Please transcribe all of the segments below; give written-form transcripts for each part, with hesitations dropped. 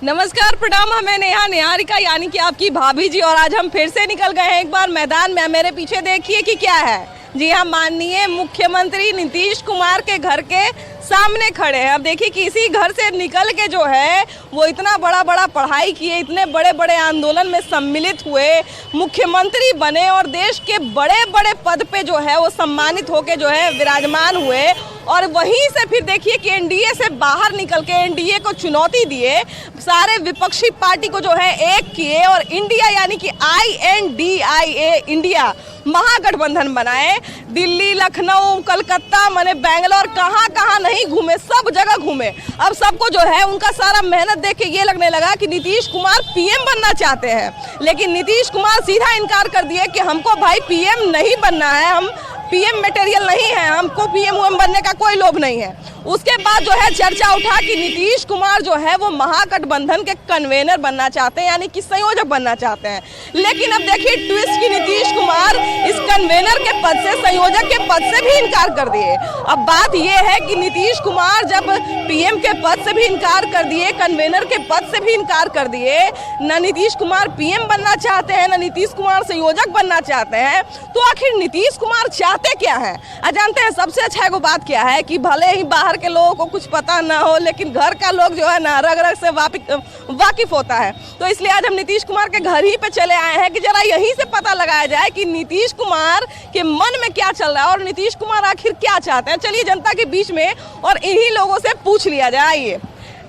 नमस्कार, प्रणाम। हमें नेहा निहारिका यानी कि आपकी भाभी जी, और आज हम फिर से निकल गए हैं एक बार मैदान में। मेरे पीछे देखिए कि क्या है। जी हाँ, माननीय मुख्यमंत्री नीतीश कुमार के घर के सामने खड़े हैं। अब देखिए कि इसी घर से निकल के जो है वो इतना बड़ा पढ़ाई किए, इतने बड़े आंदोलन में सम्मिलित हुए, मुख्यमंत्री बने और देश के बड़े पद पे जो है वो सम्मानित होके जो है विराजमान हुए। और वहीं से फिर देखिए कि एनडीए से बाहर निकल के एनडीए को चुनौती दिए, सारे विपक्षी पार्टी को जो है एक किए और इंडिया यानी कि INDIA इंडिया महागठबंधन बनाए। दिल्ली, लखनऊ, कलकत्ता, माने बेंगलोर, कहाँ नहीं घूमे, सब जगह घूमे। अब सबको जो है उनका सारा मेहनत देख के ये लगने लगा कि नीतीश कुमार पीएम बनना चाहते हैं, लेकिन नीतीश कुमार सीधा इनकार कर दिए कि हमको भाई पीएम नहीं बनना है, हम पीएम मटेरियल नहीं है, हमको पीएम बनने का कोई लोभ नहीं है। उसके बाद जो है चर्चा उठा कि नीतीश कुमार जो है वो महागठबंधन के कन्वेनर बनना चाहते हैं, यानी कि संयोजक बनना चाहते हैं। लेकिन अब देखिए ट्विस्ट कि नीतीश कुमार इस कन्वेनर के पद से, संयोजक के पद से भी इनकार कर दिए। अब बात यह है कि नीतीश कुमार जब पीएम के पद से भी इनकार कर दिए, कन्वेनर के पद से भी इनकार कर दिए, न नीतीश कुमार पीएम बनना चाहते हैं, न नीतीश कुमार संयोजक बनना चाहते हैं, तो आखिर नीतीश कुमार चाहते क्या है? जानते हैं सबसे अच्छा एगो बात क्या है कि भले ही बाहर के लोगों को कुछ पता ना हो, लेकिन घर का लोग जो है ना रग से वाकिफ होता है। तो इसलिए आज हम नीतीश कुमार के घर ही पे चले आए हैं कि जरा यहीं से पता लगाया जाए कि नीतीश कुमार के मन में क्या चल रहा है और नीतीश कुमार आखिर क्या चाहते हैं। चलिए जनता के बीच में और इन्हीं लोगों से पूछ लिया जाए।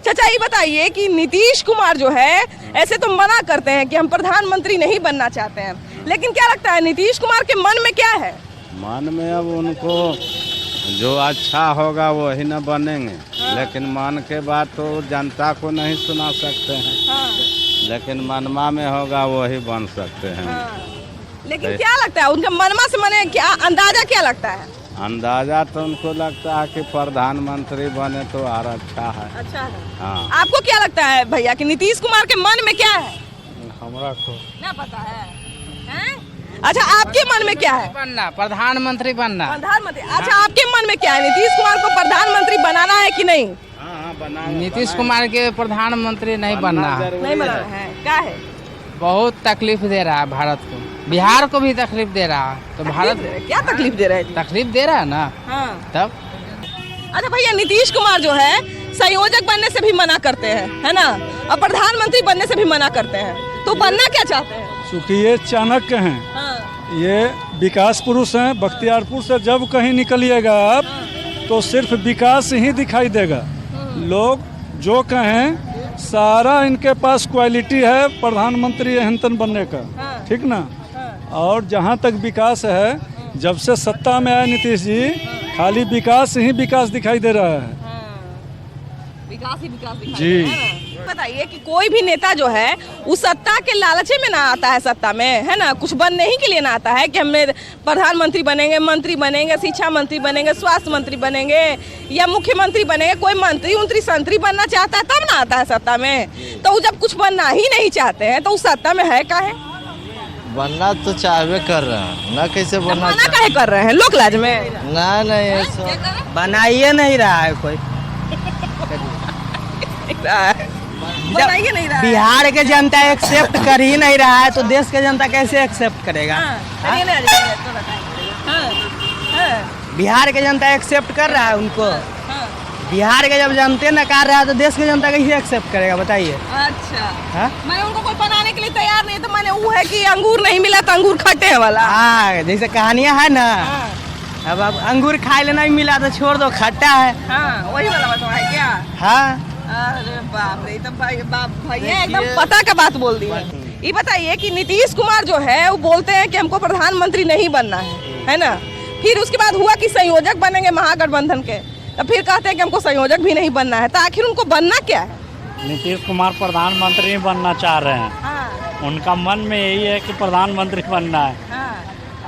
चाचा ये बताइए कि नीतीश कुमार जो है ऐसे तो मना करते हैं कि हम प्रधानमंत्री नहीं बनना चाहते हैं, लेकिन क्या लगता है नीतीश कुमार के मन में क्या है? मन में अब उनको जो अच्छा होगा वही न बनेंगे। हाँ। लेकिन मन के बात तो जनता को नहीं सुना सकते हैं। हाँ। लेकिन मनमा में होगा वही बन सकते हैं। हाँ। लेकिन क्या लगता है उनके मनमा से, मने क्या अंदाजा क्या लगता है? अंदाजा तो उनको लगता है कि प्रधानमंत्री बने तो और अच्छा है। अच्छा है। हाँ। आपको क्या लगता है भैया कि नीतीश कुमार के मन में क्या है? हमरा को ना पता है, हैं? अच्छा आपके मन में क्या है? बनना, प्रधानमंत्री बनना। प्रधानमंत्री। अच्छा आपके मन में क्या है? नीतीश कुमार को प्रधानमंत्री बनाना है कि नहीं? हाँ बना। नीतीश कुमार के प्रधानमंत्री नहीं बनना है। नहीं बनाना है। क्या है? बहुत तकलीफ दे रहा है भारत को, बिहार को भी तकलीफ दे रहा है। तो भारत क्या तकलीफ दे रहे हैं? तकलीफ दे रहा है ना। हाँ। तब अच्छा भैया, नीतीश कुमार जो है संयोजक बनने से भी मना करते हैं, है ना, और प्रधानमंत्री बनने से भी मना करते हैं, तो बनना क्या चाहते हैं? चूँकि ये चाणक्य हैं, हाँ। ये विकास पुरुष हैं। बख्तियारपुर से जब कहीं निकलिएगा आप तो सिर्फ विकास ही दिखाई देगा। लोग जो कहें सारा इनके पास क्वालिटी है प्रधानमंत्री एहंतन बनने का, ठीक ना। और जहाँ तक विकास है, जब से सत्ता में आए नीतीश जी, खाली विकास ही विकास दिखाई दे रहा है। विकास ही विकास दिखाई जी। दे रहा है ना। बताइए कि कोई भी नेता जो है उस सत्ता के लालचे में ना आता है सत्ता में, है ना, कुछ बनने ही के लिए ना आता है कि हमें प्रधानमंत्री बनेंगे, मंत्री बनेंगे, शिक्षा मंत्री बनेंगे, स्वास्थ्य मंत्री बनेंगे या मुख्यमंत्री बनेंगे। कोई मंत्री संतरी बनना चाहता है तब ना आता है सत्ता में। तो जब कुछ बनना ही नहीं चाहते हैं तो उस सत्ता में है काहे? बनना तो चाहवे कर रहे हैं ना, कैसे बनना काहे कर रहे हैं लोक लाज में? नहीं बनाइए नहीं रहा है कोई। बनाइए नहीं रहा है। बिहार के जनता एक्सेप्ट कर ही नहीं रहा है तो देश के जनता कैसे एक्सेप्ट करेगा? बिहार के जनता एक्सेप्ट कर रहा है उनको। बिहार के जब जनते नकार रहा है तो देश के जनता कैसे एक्सेप्ट करेगा बताइए? अच्छा। मैंने उनको कोई बनाने के लिए तैयार नहीं, तो मैंने वो है कि अंगूर नहीं मिला तो अंगूर खट्टे है वाला। हाँ, जैसे कहानियां है ना। अब अंगूर खाए लेना ही मिला तो छोड़ दो, खट्टा है। हाँ, वही वाला बात है क्या? हाँ। अरे बाप रे, तो भैया एकदम पता का बात बोल दी है। ये बताइए कि नीतीश कुमार जो है वो बोलते हैं कि हमको प्रधानमंत्री नहीं बनना है ना। फिर उसके बाद हुआ कि संयोजक बनेंगे महागठबंधन के, तो फिर कहते हैं कि हमको संयोजक भी नहीं बनना है। तो आखिर उनको बनना क्या है? नीतीश कुमार प्रधानमंत्री बनना चाह रहे हैं। हाँ। उनका मन में यही है कि प्रधानमंत्री बनना है। हाँ।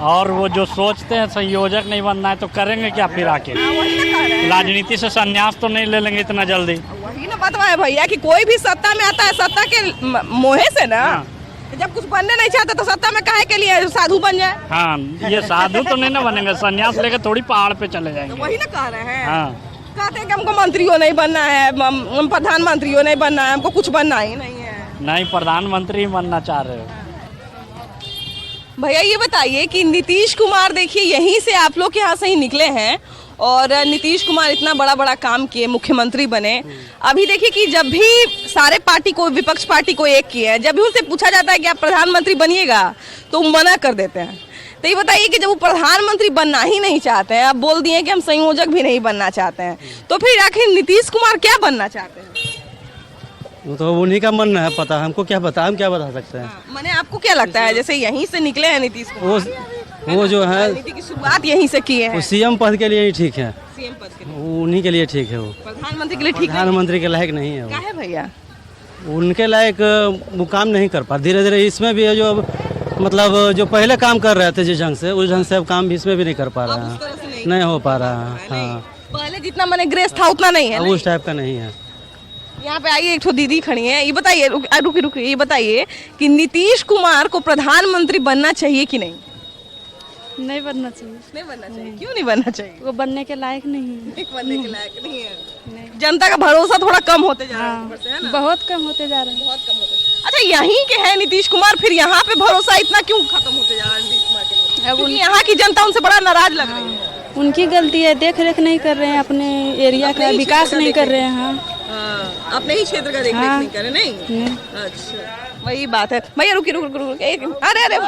और वो जो सोचते हैं संयोजक नहीं बनना है तो करेंगे क्या फिर आके? वही ना कह रहे हैं। राजनीति से संन्यास तो नहीं ले लेंगे इतना जल्दी। वही ना बतवा है भैया कि कोई भी सत्ता में आता है सत्ता के मोहे से ना। हाँ। जब कुछ बनने नहीं चाहता तो सत्ता में काहे के लिए साधु बन जाए? हाँ, ये साधु तो नहीं ना बनेंगे, संन्यास लेके थोड़ी पहाड़ पे चले जाएंगे। वही ना कह रहे हैं। हाँ। कहते हैं कि हमको मंत्रियों नहीं बनना है, प्रधानमंत्रियों नहीं बनना है, हमको कुछ बनना ही नहीं है। नहीं, प्रधानमंत्री बनना चाह रहे हो। भैया ये बताइए कि नीतीश कुमार, देखिए यहीं से आप लोग यहाँ से ही निकले हैं और नीतीश कुमार इतना बड़ा बड़ा काम किए, मुख्यमंत्री बने। अभी देखिए कि जब भी सारे पार्टी को, विपक्ष पार्टी को एक किए हैं, जब भी उनसे पूछा जाता है कि आप प्रधानमंत्री बनिएगा तो वो मना कर देते हैं। तो ये बताइए कि जब वो प्रधानमंत्री बनना ही नहीं चाहते हैं, अब बोल दिए कि हम संयोजक भी नहीं बनना चाहते हैं, तो फिर आखिर नीतीश कुमार क्या बनना चाहते हैं? वो तो उन्हीं का मन है, पता हमको क्या बता, हम क्या बता सकते हैं। माने आपको क्या लगता है, जैसे यहीं से निकले हैं नीतीश कुमार, वो जो है राजनीति की शुरुआत यहीं से किए हैं, वो सीएम पद के लिए ही ठीक है, सीएम पद के लिए, उन्हीं के लिए ठीक है। वो प्रधानमंत्री के लिए ठीक नहीं? प्रधानमंत्री के लायक नहीं है क्या वो, है भैया? उनके लायक वो काम नहीं कर पा। धीरे धीरे इसमें भी है जो मतलब जो पहले काम कर रहे थे जिस ढंग से, उस ढंग से अब काम भी इसमें भी नहीं कर पा रहा अब उस तरह से है, नहीं हो पा रहा है। हाँ, पहले जितना मैंने ग्रेस था उतना नहीं है। अब उस टाइप का नहीं है। यहाँ पे आइए, एक ठो दीदी खड़ी है, ये बताइए, रुकिए, ये बताइए कि नीतीश कुमार को प्रधानमंत्री बनना चाहिए कि नहीं? नहीं बनना चाहिए। नहीं बनना चाहिए। क्यों नहीं बनना चाहिए? वो बनने के लायक नहीं है। नहीं बनने के लायक नहीं है। जनता का भरोसा थोड़ा कम होते जा रहा है ऊपर से, है ना? बहुत कम होते जा रहे हैं। बहुत कम होते। अच्छा, यहीं के हैं नीतीश कुमार, फिर यहाँ पे भरोसा इतना क्यों खत्म होते जा रहा है नीतीश कुमार के लिए? क्योंकि यहाँ की जनता उनसे बड़ा नाराज लग रही है। उनकी गलती है, देख रेख नहीं कर रहे हैं, अपने एरिया का विकास नहीं कर रहे हैं। हाँ, अपने ही क्षेत्र का देख रेख नहीं करे। नहीं, अच्छा, वही बात है। भैया रुकिए, अरे अरे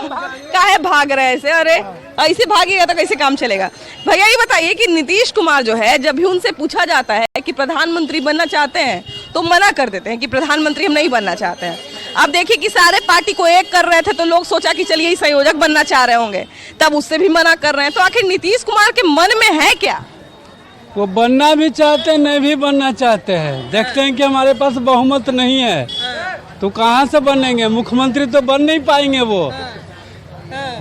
काहे भाग रहे हैं ऐसे? अरे ऐसे भागेगा तो कैसे काम चलेगा? भैया ये बताइए कि नीतीश कुमार जो है, जब भी उनसे पूछा जाता है कि प्रधानमंत्री बनना चाहते हैं तो मना कर देते हैं कि प्रधानमंत्री हम नहीं बनना चाहते हैं। अब देखिए कि सारे पार्टी को एक कर रहे थे तो लोग सोचा कि चलिए संयोजक बनना चाह रहे होंगे, तब उससे भी मना कर रहे हैं। तो आखिर नीतीश कुमार के मन में है क्या? वो बनना भी चाहते हैं, नहीं भी बनना चाहते हैं। देखते हैं कि हमारे पास बहुमत नहीं है तो कहाँ से बनेंगे, मुख्यमंत्री तो बन नहीं पाएंगे वो।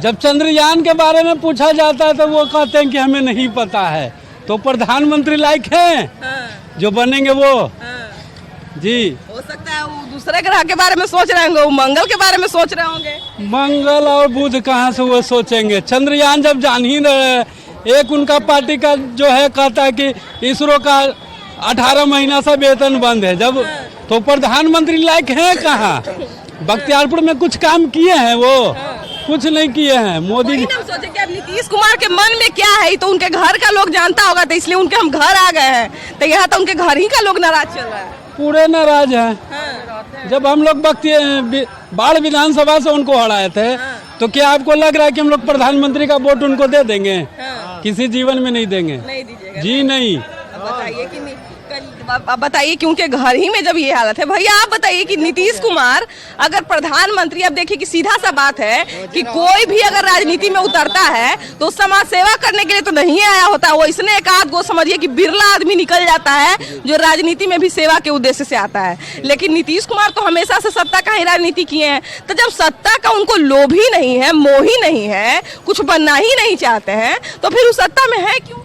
जब चंद्रयान के बारे में पूछा जाता है तो वो कहते हैं कि हमें नहीं पता है। तो प्रधानमंत्री लायक हैं जो बनेंगे वो। जी, हो सकता है वो दूसरे ग्रह के बारे में सोच रहे होंगे, वो मंगल के बारे में सोच रहे होंगे। मंगल और बुध कहाँ से वो सोचेंगे? चंद्रयान जब जान ही रहे। एक उनका पार्टी का जो है कहता है कि इसरो का 18 महीना से वेतन बंद है, जब तो प्रधानमंत्री लायक हैं कहाँ? बख्तियारपुर में कुछ काम किए हैं वो? कुछ नहीं किए हैं। मोदी जी सोचे कि अब नीतीश कुमार के मन में क्या है, तो उनके घर का लोग जानता होगा, तो इसलिए उनके हम घर आ गए हैं। तो यहाँ तो उनके घर ही का लोग नाराज चल रहा है। पूरे नाराज हैं। जब हम लोग बाढ़ विधानसभा से उनको हराए थे तो क्या आपको लग रहा है कि हम लोग प्रधानमंत्री का वोट उनको दे देंगे? किसी जीवन में नहीं देंगे। नहीं दीजिएगा? जी नहीं। बताइए कि अब बताइए कि उनके घर ही में जब ये हालत है। भैया आप बताइए कि नीतीश कुमार अगर प्रधानमंत्री, अब देखिए कि सीधा सा बात है कि कोई भी अगर राजनीति में उतरता है तो समाज सेवा करने के लिए तो नहीं आया होता। वो इसने एक आध गो समझिए कि बिरला आदमी निकल जाता है जो राजनीति में भी सेवा के उद्देश्य से आता है। लेकिन नीतीश कुमार तो हमेशा से सत्ता का ही राजनीति किए हैं। तो जब सत्ता का उनको लोभ ही नहीं है, मोह ही नहीं है, कुछ बनना ही नहीं चाहते हैं, तो फिर उस सत्ता में है क्यों?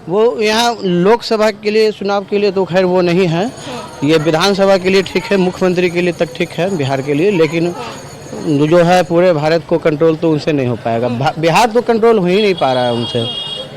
वो यहाँ लोकसभा के लिए, चुनाव के लिए तो खैर वो नहीं है, ये विधानसभा के लिए ठीक है, मुख्यमंत्री के लिए तक ठीक है बिहार के लिए, लेकिन जो है पूरे भारत को कंट्रोल तो उनसे नहीं हो पाएगा। बिहार तो कंट्रोल हो ही नहीं पा रहा है उनसे,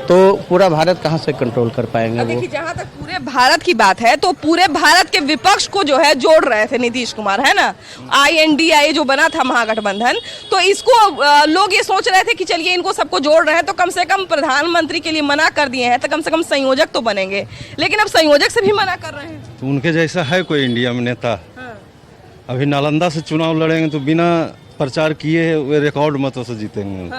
तो पूरा भारत कहाँ से कंट्रोल कर पाएंगे वो? देखिए, जहाँ तक पूरे भारत की बात है तो पूरे भारत के विपक्ष को जो है जोड़ रहे थे नीतीश कुमार, है ना? INDI जो बना था महागठबंधन, तो इसको लोग ये सोच रहे थे कि चलिए इनको सबको जोड़ रहे हैं तो कम से कम प्रधानमंत्री के लिए मना कर दिए हैं तो कम से कम संयोजक तो बनेंगे। लेकिन अब संयोजक से भी मना कर रहे हैं। तो उनके जैसा है कोई इंडिया में नेता? अभी नालंदा से चुनाव लड़ेंगे तो बिना प्रचार किए वे रिकॉर्ड मतों से जीतेंगे।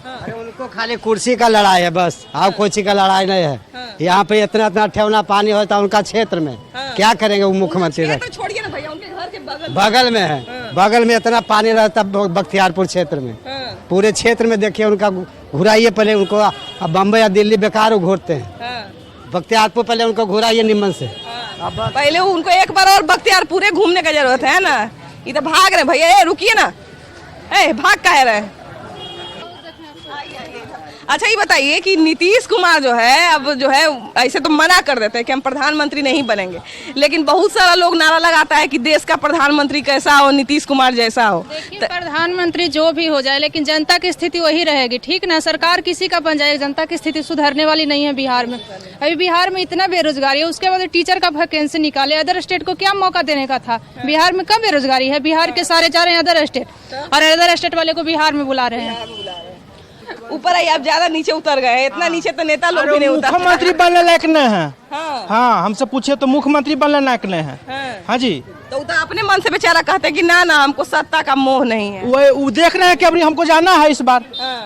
अरे उनको खाली कुर्सी का लड़ाई है बस, और कोई चीज का लड़ाई नहीं है। यहाँ पे इतना इतना ठेवना पानी होता है उनका क्षेत्र में, क्या करेंगे वो मुख्यमंत्री रहे? छोड़िए ना भैया, उनके घर के बगल में है, बगल में इतना पानी रहता है बख्तियारपुर क्षेत्र में। पूरे क्षेत्र में देखिए उनका घुराइए पहले उनको, अब बम्बई या दिल्ली बेकार घूरते हैं, बख्तियारपुर पहले उनको घुराइए निम्न से। पहले उनको एक बार और बख्तियारपुर घूमने का जरूरत है ना। ये तो भाग रहे भैया, रुकिए ना, भाग कह रहे हैं। अच्छा ये बताइए कि नीतीश कुमार जो है अब जो है ऐसे तो मना कर देते हैं कि हम प्रधानमंत्री नहीं बनेंगे, लेकिन बहुत सारा लोग नारा लगाता है कि देश का प्रधानमंत्री कैसा हो, नीतीश कुमार जैसा हो। देखिए प्रधानमंत्री जो भी हो जाए लेकिन जनता की स्थिति वही रहेगी, ठीक ना। सरकार किसी का बन जाए, जनता की स्थिति सुधरने वाली नहीं है बिहार में। अभी बिहार में इतना बेरोजगारी है, उसके बाद टीचर का वैकेंसी निकाले। अदर स्टेट को क्या मौका देने का था? बिहार में कम बेरोजगारी है, बिहार के सारे जा रहे हैं अदर स्टेट, और अदर स्टेट वाले को बिहार में बुला रहे हैं। ऊपर आई, आप ज्यादा नीचे उतर गए, इतना नीचे तो नेता लोग भी नहीं उतर। मुख्यमंत्री बनने लायक नहीं है। हाँ, हमसे पूछे तो मुख्यमंत्री बनने लायक नहीं है। हाँ जी, तो अपने मन से बेचारा कहते हैं कि ना ना हमको सत्ता का मोह नहीं है। वो देख रहे हैं कि अभी हमको जाना है इस बार।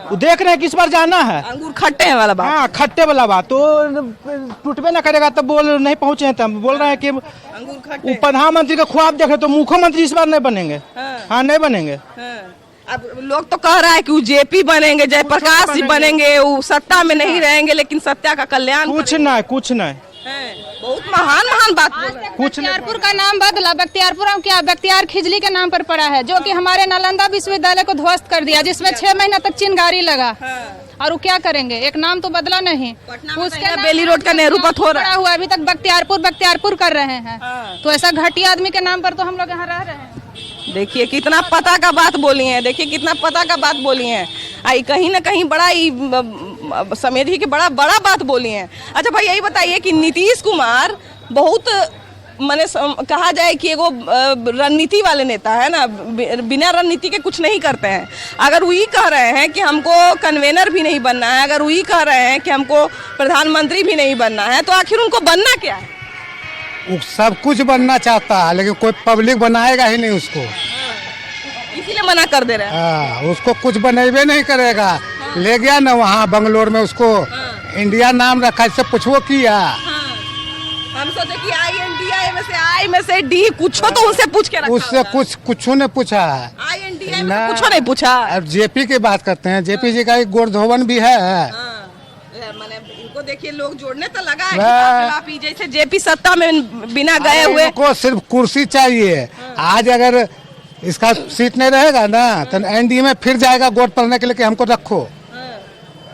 वो देख रहे हैं कि इस बार जाना है। अंगूर खट्टे हैं वाला बात। हाँ, खट्टे वाला बात तो टूटबे ना करेगा, तब बोल नहीं पहुँचे हैं, तब बोल रहे हैं कि प्रधानमंत्री का ख्वाब देख रहे तो मुख्यमंत्री इस बार नहीं बनेंगे। हाँ, नहीं बनेंगे। अब लोग तो कह रहा है कि वो जेपी बनेंगे, जयप्रकाश जी बनेंगे, वो सत्ता में नहीं रहेंगे लेकिन सत्ता का कल्याण कुछ नहीं, कुछ नहीं। बहुत महान बात बोल रहे हैं। बख्तियारपुर का नाम बदला, बख्तियारपुर क्या बख्तियार खिजली के नाम पर पड़ा है, जो कि हमारे नालंदा विश्वविद्यालय को ध्वस्त कर दिया, जिसमें 6 महीना तक चिंगारी लगा। और वो क्या करेंगे? एक नाम तो बदला नहीं। उसके बेली रोड का नेहरू पथ हो रहा हुआ, अभी तक बख्तियारपुर कर रहे हैं। तो ऐसा घटिया आदमी के नाम पर तो हम लोग यहाँ रह रहे हैं। देखिए कितना पता का बात बोली है, देखिए कितना पता का बात बोली है। आई कहीं ना कहीं बड़ा ही समझिए कि बड़ा बात बोली है। अच्छा भाई यही बताइए कि नीतीश कुमार बहुत माने कहा जाए कि एगो रणनीति वाले नेता है ना, बिना रणनीति के कुछ नहीं करते हैं। अगर वही कह रहे हैं कि हमको कन्वेनर भी नहीं बनना है, अगर वही कह रहे हैं कि हमको प्रधानमंत्री भी नहीं बनना है, तो आखिर उनको बनना क्या है? वो सब कुछ बनना चाहता है लेकिन कोई पब्लिक बनाएगा ही नहीं उसको, इसीलिए मना कर दे रहे हैं। उसको कुछ बनेबे नहीं करेगा। ले गया ना वहाँ बंगलोर में, उसको इंडिया नाम रखा, इससे पूछो किया। हम सोचे कि आई में से डी कुछ तो उनसे पूछ के रखा उससे कुछ ने पूछा है, INDI में कुछ नहीं पूछा। अब जेपी की बात करते हैं, जेपी जी का एक गोरधोवन भी है। माने इनको देखिए लोग जोड़ने तो लगा है कि जैसे जेपी सत्ता में बिना गए हुए को सिर्फ कुर्सी चाहिए। आज अगर इसका सीट नहीं रहेगा ना तो एनडीए में फिर जाएगा वोट पड़ने के लिए कि हमको रखो।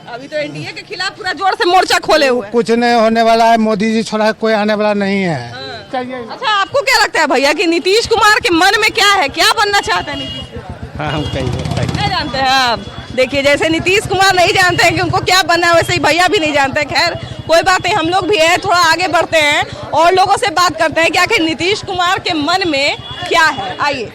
अभी तो एनडीए के खिलाफ पूरा जोर से मोर्चा खोले हुए। कुछ नहीं होने वाला है, मोदी जी छोड़ा कोई आने वाला नहीं है। अच्छा आपको क्या लगता है भैया कि नीतीश कुमार के मन में क्या है, क्या बनना चाहते हैं नीतीश कुमार? हाँ, हम नहीं जानते हैं आप। देखिए जैसे नीतीश कुमार नहीं जानते हैं कि उनको क्या बनना है, वैसे ही भैया भी नहीं जानते हैं। खैर कोई बात नहीं, हम लोग भी है थोड़ा आगे बढ़ते हैं और लोगों से बात करते हैं कि आखिर नीतीश कुमार के मन में क्या है। आइए।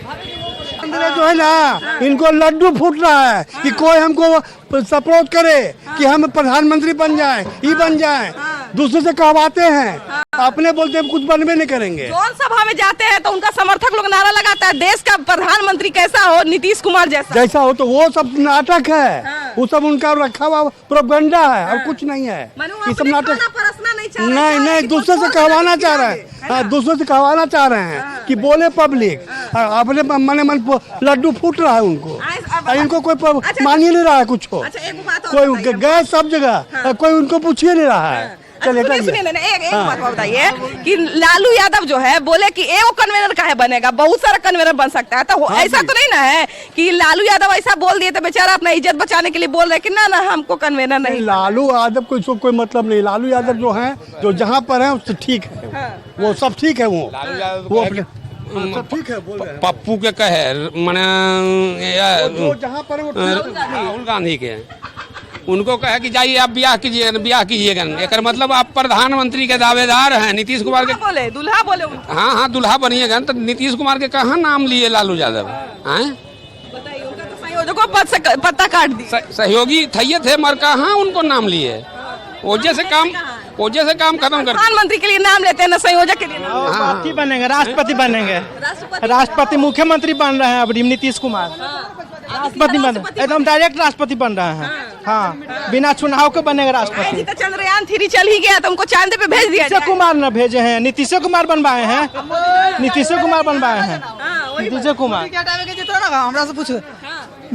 जो है ना इनको लड्डू फूट रहा है कि कोई हमको सपोर्ट करे कि हम प्रधानमंत्री बन जाएं, ये बन जाएं। दूसरे से कहवाते हैं, अपने बोलते हैं कुछ बनवे नहीं करेंगे। जौन सभा में जाते हैं तो उनका समर्थक लोग नारा लगाता है देश का प्रधानमंत्री कैसा हो, नीतीश कुमार जैसा हो। तो वो सब नाटक है, वो सब उनका रखा हुआ प्रोपेगेंडा है और कुछ नहीं है। ये सब नाटक नहीं, दूसरे से कहवाना चाह रहे हैं। दूसरे से कहवाना चाह रहे हैं कि बोले पब्लिक, अपने मन लड्डू फूट रहा है उनको। इनको कोई मान ही नहीं रहा है कुछ को। कोई गए सब जगह, कोई उनको पूछ ही नहीं रहा है। सुनिए एक बात बताइए कि लालू यादव जो है बोले कि एगो कन्वेनर काहे बनेगा, बहुत सारा कन्वेनर बन सकता है। तो ऐसा तो नहीं ना है कि लालू यादव ऐसा बोल दिए तो बेचारा अपना इज्जत बचाने के लिए बोल रहे कि ना हमको कन्वेनर नहीं। लालू यादव को कोई मतलब नहीं। लालू यादव जो है जो जहाँ पर है उससे ठीक है, वो सब ठीक है। वो अपने ठीक है बोल रहे हैं। पप्पू के कहे मैंने जहाँ पर राहुल गांधी के उनको कहे कि जाइए आप ब्याह कीजिएगा। एक मतलब आप प्रधानमंत्री के दावेदार हैं नीतीश कुमार के। दुल्हा बोले हाँ दुल्हा बनिएगा। तो नीतीश कुमार के कहाँ नाम लिए लालू यादव? बताइए उनका तो संयोजकों पद से पत्ता काट दी। सहयोगी थे मगर कहाँ उनको नाम लिए? वजह से काम खत्म कर। प्रधानमंत्री के लिए नाम लेते हैं ना संयोजक के लिए राष्ट्रपति बनेंगे, राष्ट्रपति बनेंगे, राष्ट्रपति मुख्यमंत्री बन रहे हैं अब नीतीश कुमार। राष्ट्रपति बन एकदम डायरेक्ट राष्ट्रपति बन रहे हैं। हाँ, बिना चुनाव के बनेगा राष्ट्रपति। तो चंद्रयान 3 चल ही गया तो उनको चांद पे भेज दिया। नीतीश कुमार न भेजे हैं, नीतीश कुमार बनवाए हैं। नीतीश कुमार बनवाए हैं, नीतीश कुमार। हमरा से पूछो,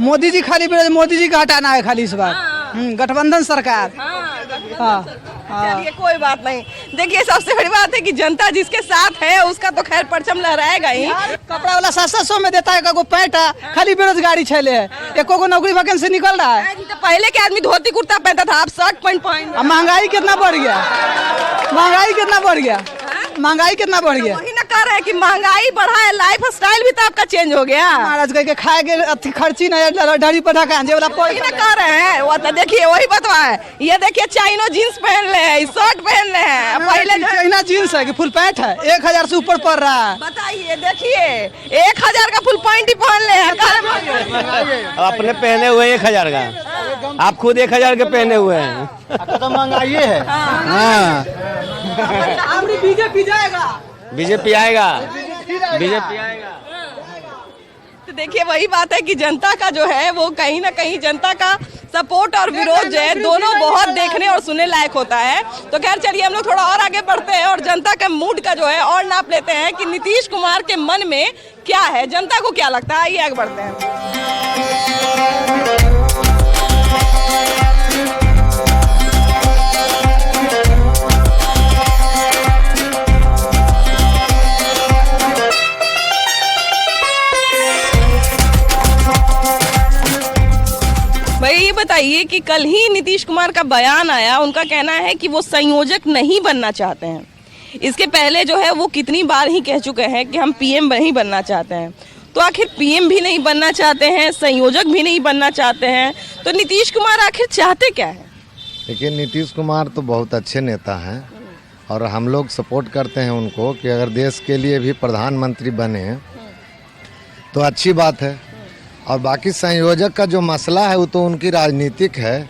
मोदी जी खाली मोदी जी का हटाना है खाली इस बार। गठबंधन सरकार। हाँ चलिए कोई बात नहीं। देखिए सबसे बड़ी बात है कि जनता जिसके साथ है उसका तो खैर परचम लहराएगा ही। कपड़ा वाला 700 में देता है, एगो पैंट है, खाली बेरोजगारी छेले है, एको को नौकरी वैकेंसी निकल रहा है। तो पहले के आदमी धोती कुर्ता पहनता था, आप शर्ट पैंट पहन। अब महंगाई कितना बढ़ गया, महंगाई कितना बढ़ गया, महंगाई कितना बढ़ गया। वही ना कह रहे हैं कि महंगाई बढ़ा है, लाइफ स्टाइल भी तो आपका चेंज हो गया। महाराज कह के खाए के अथी खर्ची नहीं, ढड़ी पटा कांजे वाला वही ना कह रहे हैं। वो तो देखिए वही बतवा है, ये देखिए चाइनो जींस पहन ले हैं, शर्ट पहन ले हैं। पहले चाइना जींस है कि फुल पैंट है, 1000 से ऊपर पड़ रहा है। बताइए, देखिए 1000 का फुल पैंट ही पहन ले हैं। अपने पहने हुए 1000 का, आप खुद 1000 के पहने हुए हैं। तो महंगाई है। हाँ बीजेपी जाएगा, बीजेपी आएगा, बीजेपी आएगा। तो देखिए वही बात है कि जनता का जो है वो कहीं ना कहीं जनता का सपोर्ट और विरोध जो है दोनों बहुत देखने और सुनने लायक होता है। तो खैर चलिए हम लोग थोड़ा और आगे बढ़ते हैं और जनता के मूड का जो है और नाप लेते हैं कि नीतीश कुमार के मन में क्या है, जनता को क्या लगता है। आइए आगे बढ़ते हैं। भाई ये बताइए कि कल ही नीतीश कुमार का बयान आया, उनका कहना है कि वो संयोजक नहीं बनना चाहते हैं। इसके पहले जो है वो कितनी बार ही कह चुके हैं कि हम पीएम नहीं बनना चाहते हैं। तो आखिर पीएम भी नहीं बनना चाहते हैं, संयोजक भी नहीं बनना चाहते हैं, तो नीतीश कुमार आखिर चाहते क्या है? देखिए नीतीश कुमार तो बहुत अच्छे नेता हैं और हम लोग सपोर्ट करते हैं उनको कि अगर देश के लिए भी प्रधानमंत्री बने तो अच्छी बात है। और बाकी संयोजक का जो मसला है वो तो उनकी राजनीतिक है,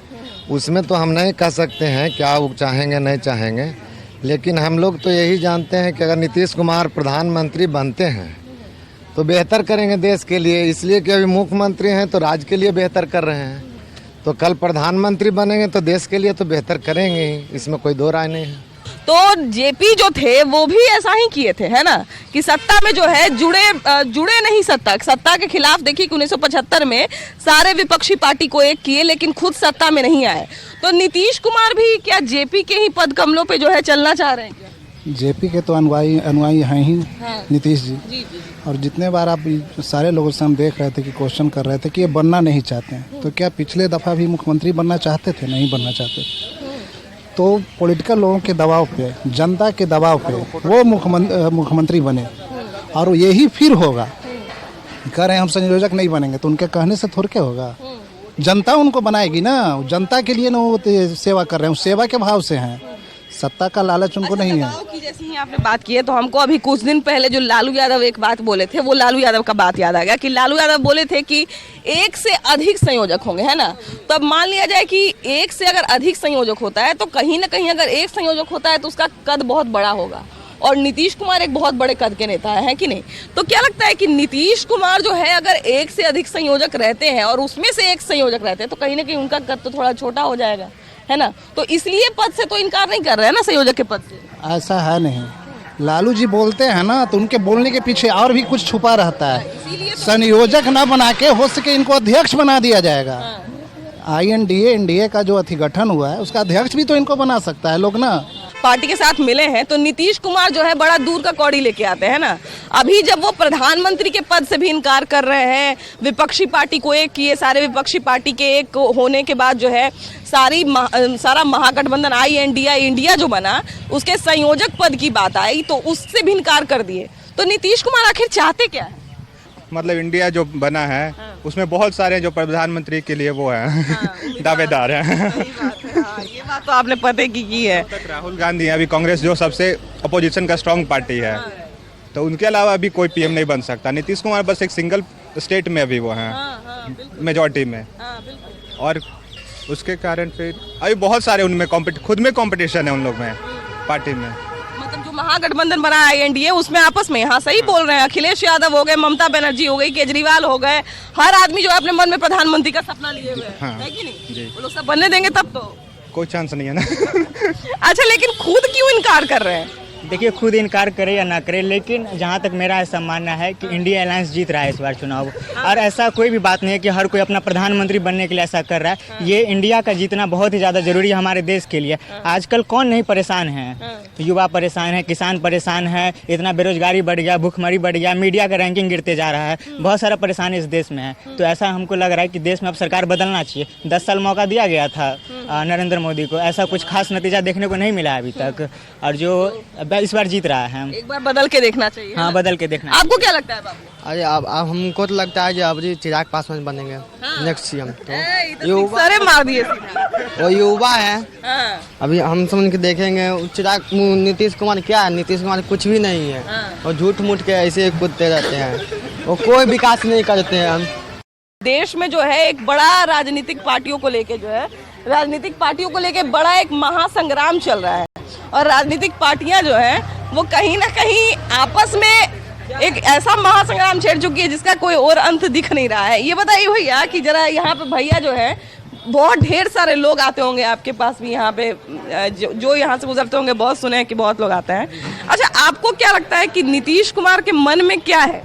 उसमें तो हम नहीं कह सकते हैं क्या वो चाहेंगे नहीं चाहेंगे। लेकिन हम लोग तो यही जानते हैं कि अगर नीतीश कुमार प्रधानमंत्री बनते हैं तो बेहतर करेंगे देश के लिए, इसलिए कि अभी मुख्यमंत्री हैं तो राज्य के लिए बेहतर कर रहे हैं, तो कल प्रधानमंत्री बनेंगे तो देश के लिए तो बेहतर करेंगे ही, इसमें कोई दो राय नहीं है। तो जेपी जो थे वो भी ऐसा ही किए थे, है ना, कि सत्ता में जो है जुड़े नहीं सत्ता के खिलाफ। देखिए 1975 में सारे विपक्षी पार्टी को एक किए लेकिन खुद सत्ता में नहीं आए। तो नीतीश कुमार भी क्या जेपी के ही पद कमलों पे जो है चलना चाह रहे हैं क्या? जेपी के तो अनुयायी हैं ही नीतीश जी। और जितने बार आप सारे लोगों से हम देख रहे थे कि क्वेश्चन कर रहे थे कि ये बनना नहीं चाहते हैं, तो क्या पिछले दफ़ा भी मुख्यमंत्री बनना चाहते थे? नहीं बनना चाहते थे। तो पॉलिटिकल लोगों के दबाव पे, जनता के दबाव पे वो मुख्यमंत्री बने और यही फिर होगा। कह रहे हैं हम संयोजक नहीं बनेंगे, तो उनके कहने से थोड़ा क्या होगा, जनता उनको बनाएगी ना, जनता के लिए ना वो सेवा कर रहे हैं, सेवा के भाव से हैं, सत्ता का लालच उनको नहीं है। की जैसे ही आपने बात की है तो हमको अभी कुछ दिन पहले जो लालू यादव एक बात बोले थे, वो लालू यादव का बात याद आ गया कि लालू यादव बोले थे कि एक से अधिक संयोजक होंगे, है ना। तो अब मान लिया जाए कि एक से अगर अधिक संयोजक होता है तो कहीं ना कहीं अगर एक संयोजक होता है तो उसका कद बहुत बड़ा होगा, और नीतीश कुमार एक बहुत बड़े कद के नेता है कि नहीं। तो क्या लगता है कि नीतीश कुमार जो है अगर एक से अधिक संयोजक रहते हैं और उसमें से एक संयोजक रहते हैं तो कहीं ना कहीं उनका कद तो थोड़ा छोटा हो जाएगा, है ना। तो इसलिए पद से तो इनकार नहीं कर रहे हैं ना, संयोजक के पद से। ऐसा है नहीं, लालू जी बोलते हैं ना तो उनके बोलने के पीछे और भी कुछ छुपा रहता है। संयोजक ना बना के हो सके इनको अध्यक्ष बना दिया जाएगा। INDA का जो अधिगठन हुआ है उसका अध्यक्ष भी तो इनको बना सकता है लोग ना। पार्टी के साथ मिले हैं तो नीतीश कुमार जो है बड़ा दूर का कौड़ी लेके आते हैं ना। अभी जब वो प्रधानमंत्री के पद से भी इनकार कर रहे हैं, विपक्षी पार्टी को एक किए, सारे विपक्षी पार्टी के एक होने के बाद जो है सारा महागठबंधन इंडिया जो बना, उसके संयोजक पद की बात आई तो उससे भी इनकार कर दिए। तो नीतीश कुमार आखिर चाहते क्या है? मतलब इंडिया जो बना है उसमें बहुत सारे जो प्रधानमंत्री के लिए वो है दावेदार हैं। ये बात तो आपने पते की है। राहुल गांधी अभी कांग्रेस जो सबसे अपोजिशन का स्ट्रांग पार्टी है, तो उनके अलावा अभी कोई पीएम नहीं बन सकता। नीतीश कुमार बस एक सिंगल स्टेट में अभी वो हैं मेजॉरिटी में, और उसके कारण फिर अभी बहुत सारे उनमें खुद में कंपटीशन है उन लोग में पार्टी में। मतलब जो महागठबंधन बना है INDA उसमें आपस में, हाँ सही बोल रहे हैं, अखिलेश यादव हो गए, ममता बनर्जी हो गई, केजरीवाल हो गए, हर आदमी जो है अपने मन में प्रधानमंत्री का सपना लिए हुए है कि नहीं? वो लोग सब बनने देंगे तब तो कोई चांस नहीं है ना। अच्छा, लेकिन खुद क्यों इनकार कर रहे हैं? देखिए खुद इनकार करे या ना करे, लेकिन जहाँ तक मेरा ऐसा मानना है कि इंडिया अलायंस जीत रहा है इस बार चुनाव। और ऐसा कोई भी बात नहीं है कि हर कोई अपना प्रधानमंत्री बनने के लिए ऐसा कर रहा है। ये इंडिया का जीतना बहुत ही ज़्यादा जरूरी है हमारे देश के लिए। आजकल कौन नहीं परेशान है, युवा परेशान है, किसान परेशान है, इतना बेरोजगारी बढ़ गया, भूखमरी बढ़ गया, मीडिया का रैंकिंग गिरते जा रहा है, बहुत सारा परेशानी इस देश में है। तो ऐसा हमको लग रहा है कि देश में अब सरकार बदलना चाहिए। 10 साल मौका दिया गया था नरेंद्र मोदी को, ऐसा कुछ खास नतीजा देखने को नहीं मिला है अभी तक, और जो इस बार जीत रहा है। एक बार बदल के देखना चाहिए। हाँ, बदल के देखना। आपको क्या लगता है बाबू? अरे अब हमको तो लगता है कि अब जी चिराग पासवान बनेंगे नेक्स्ट सीएम। तो सारे मार दिए। वो युवा है, अभी हम समझ के देखेंगे। चिराग नीतीश कुमार क्या है, नीतीश कुमार कुछ भी नहीं है, और झूठ मूठ के ऐसे कूदते रहते हैं, वो कोई विकास नहीं करते हैं। देश में जो है एक बड़ा राजनीतिक पार्टियों को लेके बड़ा एक महासंग्राम चल रहा है, और राजनीतिक पार्टियां जो है वो कहीं ना कहीं आपस में एक ऐसा महासंग्राम छेड़ चुकी है जिसका कोई और अंत दिख नहीं रहा है। ये बताइए भैया कि जरा यहाँ पे भैया जो है बहुत ढेर सारे लोग आते होंगे आपके पास भी, यहाँ पे जो यहाँ से गुजरते होंगे, बहुत सुने हैं कि बहुत लोग आते हैं। अच्छा, आपको क्या लगता है कि नीतीश कुमार के मन में क्या है?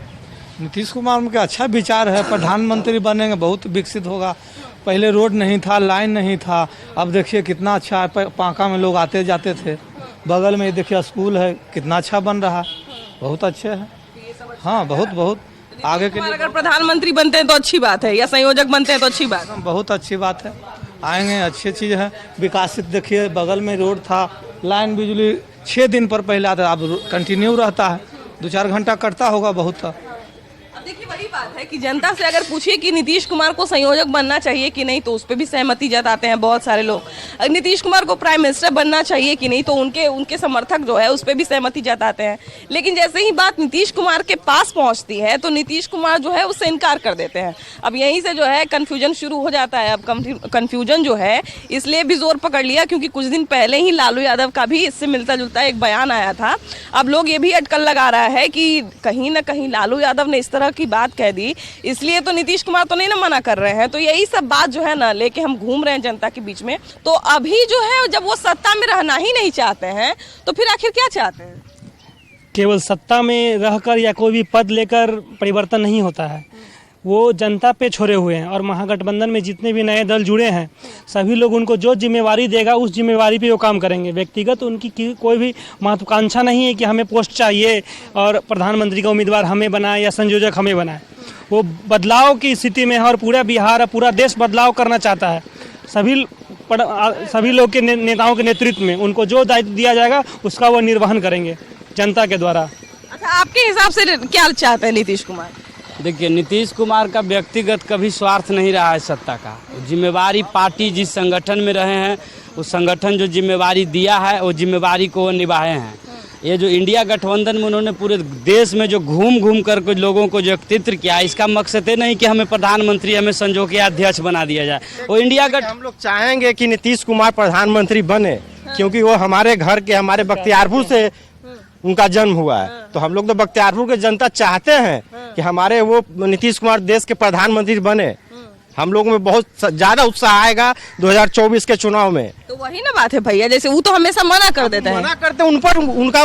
नीतीश कुमार में क्या अच्छा विचार है, प्रधानमंत्री बनेंगे, बहुत विकसित होगा। पहले रोड नहीं था, लाइन नहीं था, अब देखिए कितना अच्छा है। पांका में लोग आते जाते थे, बगल में देखिए स्कूल है, कितना अच्छा बन रहा है, बहुत अच्छे है। हाँ, बहुत आगे के लिए। अगर प्रधानमंत्री बनते हैं तो अच्छी बात है, या संयोजक बनते हैं तो अच्छी बात है। बहुत अच्छी बात है, आएंगे, अच्छी चीज़ है। विकासित देखिए, बगल में रोड था, लाइन बिजली 6 दिन पर पहले आता, अब कंटिन्यू रहता है, 2-4 घंटा कटता होगा बहुत। देखिए वही बात है कि जनता से अगर पूछिए कि नीतीश कुमार को संयोजक बनना चाहिए कि नहीं, तो उस पर भी सहमति जताते हैं बहुत सारे लोग। नीतीश कुमार को प्राइम मिनिस्टर बनना चाहिए कि नहीं, तो उनके समर्थक जो है उस पर भी सहमति जताते हैं। लेकिन जैसे ही बात नीतीश कुमार के पास पहुंचती है तो नीतीश कुमार जो है उससे इनकार कर देते हैं। अब यहीं से जो है कन्फ्यूजन शुरू हो जाता है। अब कन्फ्यूजन जो है इसलिए भी जोर पकड़ लिया क्योंकि कुछ दिन पहले ही लालू यादव का भी इससे मिलता जुलता एक बयान आया था। अब लोग ये भी अटकल लगा रहा है कि कहीं ना कहीं लालू यादव ने इस तरह की बात कह दी, इसलिए तो नीतीश कुमार तो नहीं ना मना कर रहे हैं। तो यही सब बात जो है ना लेके हम घूम रहे हैं जनता के बीच में। तो अभी जो है जब वो सत्ता में रहना ही नहीं चाहते हैं तो फिर आखिर क्या चाहते हैं? केवल सत्ता में रहकर या कोई भी पद लेकर परिवर्तन नहीं होता है, वो जनता पे छोड़े हुए हैं। और महागठबंधन में जितने भी नए दल जुड़े हैं सभी लोग उनको जो जिम्मेवारी देगा उस जिम्मेवारी पे वो काम करेंगे। व्यक्तिगत उनकी कोई भी महत्वाकांक्षा नहीं है कि हमें पोस्ट चाहिए और प्रधानमंत्री का उम्मीदवार हमें बनाए या संयोजक हमें बनाए। वो बदलाव की स्थिति में है और पूरा बिहार, पूरा देश बदलाव करना चाहता है। सभी लोग के नेताओं के नेतृत्व में उनको जो दायित्व दिया जाएगा उसका वो निर्वहन करेंगे जनता के द्वारा। अच्छा, आपके हिसाब से क्या चाहते हैं नीतीश कुमार? देखिए, नीतीश कुमार का व्यक्तिगत कभी स्वार्थ नहीं रहा है सत्ता का। जिम्मेवारी पार्टी जिस संगठन में रहे हैं उस संगठन जो जिम्मेवारी दिया है वो जिम्मेवारी को निभाए हैं। ये जो इंडिया गठबंधन में उन्होंने पूरे देश में जो घूम कर कुछ लोगों को जो एकत्रित किया, इसका मकसद ये नहीं कि हमें प्रधानमंत्री, हमें संयोगी अध्यक्ष बना दिया जाए। वो इंडिया हम लोग चाहेंगे कि नीतीश कुमार प्रधानमंत्री बने, क्योंकि वो हमारे घर के, हमारे बख्तियारपुर से उनका जन्म हुआ है। तो हम लोग तो बख्तियारपुर के जनता चाहते हैं कि हमारे वो नीतीश कुमार देश के प्रधानमंत्री बने। हम लोगों में बहुत ज्यादा उत्साह आएगा 2024 के चुनाव में। तो वही ना बात है भैया, जैसे वो तो हमेशा मना कर देते हैं, मना करते उन पर उनका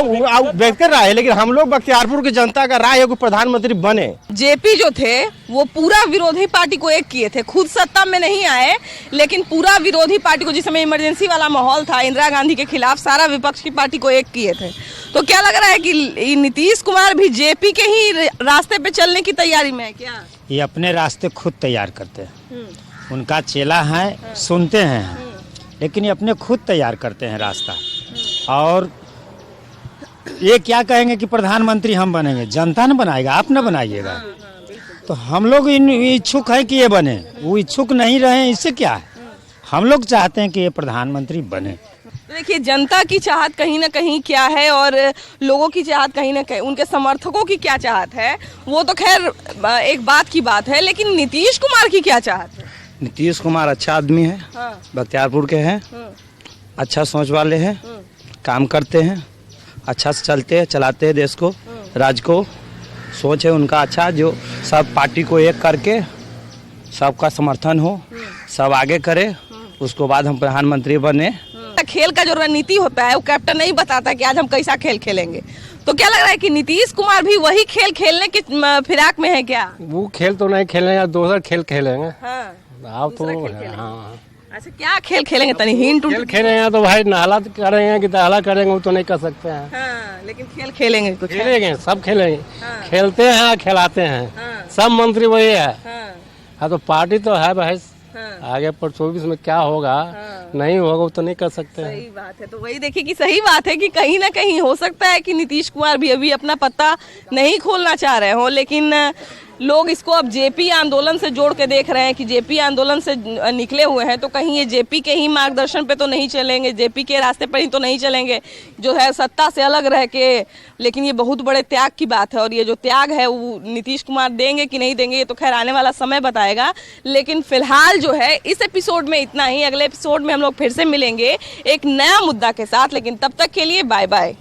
व्यक्त कर रहा है, लेकिन हम लोग बख्तियारपुर की जनता का राय है कि प्रधानमंत्री बने। जेपी जो थे वो पूरा विरोधी पार्टी को एक किए थे, खुद सत्ता में नहीं आए लेकिन पूरा विरोधी पार्टी को, जिस समय इमरजेंसी वाला माहौल था इंदिरा गांधी के खिलाफ, सारा विपक्ष की पार्टी को एक किए थे। तो क्या लग रहा है कि नीतीश कुमार भी जेपी के ही रास्ते पे चलने की तैयारी में है क्या? ये अपने रास्ते खुद तैयार करते हैं, उनका चेला है, सुनते हैं, लेकिन ये अपने खुद तैयार करते हैं रास्ता। और ये क्या कहेंगे कि प्रधानमंत्री हम बनेंगे, जनता न बनाएगा, आप न बनाइएगा। तो हम लोग इच्छुक है कि ये बने, वो इच्छुक नहीं रहे, इससे क्या है? हम लोग चाहते हैं कि ये प्रधानमंत्री बने। देखिए, जनता की चाहत कहीं ना कहीं क्या है और लोगों की चाहत कहीं ना कहीं, उनके समर्थकों की क्या चाहत है, वो तो खैर एक बात की बात है, लेकिन नीतीश कुमार की क्या चाहत है? नीतीश कुमार अच्छा आदमी है, बख्तियारपुर के हैं, अच्छा सोच वाले हैं, काम करते हैं, अच्छा से चलते हैं, चलाते हैं देश को, राज्य को। सोच है उनका अच्छा, जो सब पार्टी को एक करके सबका समर्थन हो, सब आगे करे, उसको बाद हम प्रधानमंत्री बने, खेल का जो रणनीति होता है वो कैप्टन नहीं बताता कि आज हम कैसा खेल खेलेंगे। तो क्या लग रहा है कि नीतीश कुमार भी वही खेल खेलने की फिराक में है क्या? वो खेल तो नहीं खेलेंगे, दूसरा खेल खेलेंगे। हाँ, आप तो हाँ। अच्छा, क्या खेल खेलेंगे? तनी हिंट खेल खेलेंगे तो भाई नहला करेंगे कि दहला करेंगे वो तो नहीं कर सकते हैं। हाँ, लेकिन खेल खेलेंगे कुछ खेलेंगे, सब खेलेंगे। हाँ। खेलते हैं, खिलाते हैं। हाँ। सब मंत्री वही है। हाँ, तो पार्टी तो है भाई। हाँ। आगे पर 24 में क्या होगा। हाँ। नहीं होगा वो तो नहीं कर सकते हैं। सही बात है। तो वही देखिए कि सही बात है कि कहीं ना कहीं हो सकता है कि नीतीश कुमार भी अभी अपना पत्ता नहीं खोलना चाह रहे हो, लेकिन लोग इसको अब जेपी आंदोलन से जोड़ के देख रहे हैं कि जेपी आंदोलन से निकले हुए हैं, तो कहीं ये जेपी के ही मार्गदर्शन पे तो नहीं चलेंगे, जेपी के रास्ते पर ही तो नहीं चलेंगे जो है सत्ता से अलग रह के। लेकिन ये बहुत बड़े त्याग की बात है, और ये जो त्याग है वो नीतीश कुमार देंगे कि नहीं देंगे ये तो खैर आने वाला समय बताएगा। लेकिन फिलहाल जो है इस एपिसोड में इतना ही। अगले एपिसोड में हम लोग फिर से मिलेंगे एक नया मुद्दा के साथ, लेकिन तब तक के लिए बाय बाय।